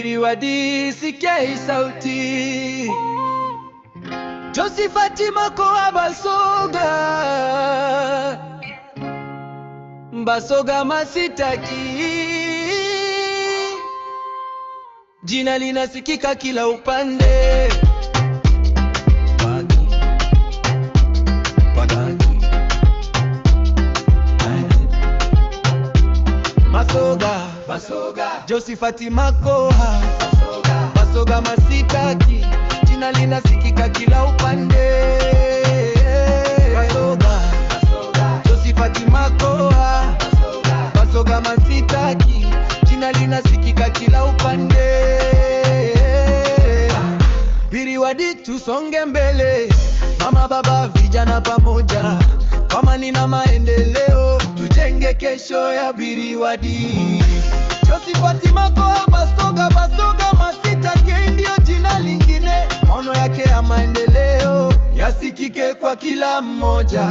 Biriwadi sikia hii sauti. Josephat Makoha Basoga, Basoga masitaki. Jina linasikika kila upande. Basoga, Josephat Makoha Basoga masitaki. Jina linasikika kila upande. Josephat Makoha Basoga masitaki. Jina linasikika kila upande. Biriwadi tusonge mbele, mama baba vijana pamoja, kwa amani na maendeleo, tujenge kesho ya Biriwadi. Josephat Makoha Basoga, Basoga masitaki ndio jina lingine. Maono yake ya maendeleo yasikike kwa kila mmoja.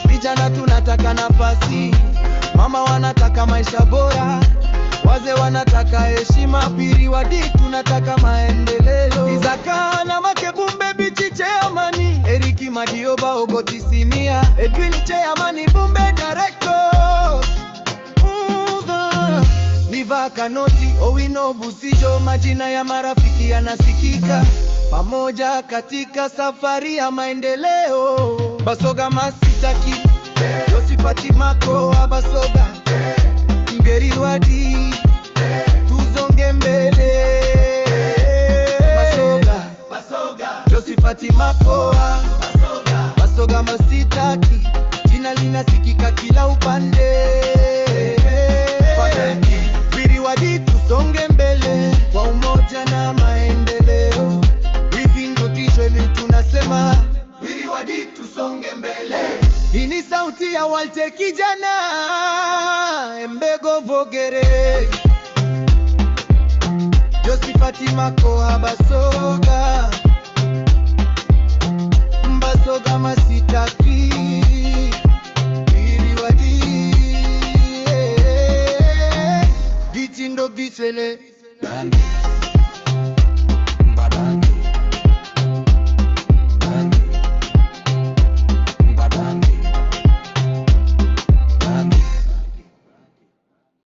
Vijana tunataka nafasi, mama wanataka maisha bora, wazee wanataka heshima. Biriwadi tunataka maendeleo. Izaka na Makebumbe bichiche amani, Eriki Madioba Ogoti Simia, Edwin Cheamani Bumbe director, Niva Kanoti Owino Busijo. Majina ya marafiki yanasikika pamoja katika safari ya maendeleo. Basoga masitaki, Josephat Makoha Basoga, Biriwadi tuzonge mbele. Basoga, Josephat Makoha Basoga masitaki. Jina linasikika kila upande. Biriwadi tusonge mbele kwa umoja na maendeleo. Hivi ndo Kiswahili tunasema, Biriwadi tusonge mbele. Hii ni sauti ya Walte kijana Mbego Vogere. Josephat Makoha Basoga, Basoga masitaki. Biriwadi Gitindo Gisele.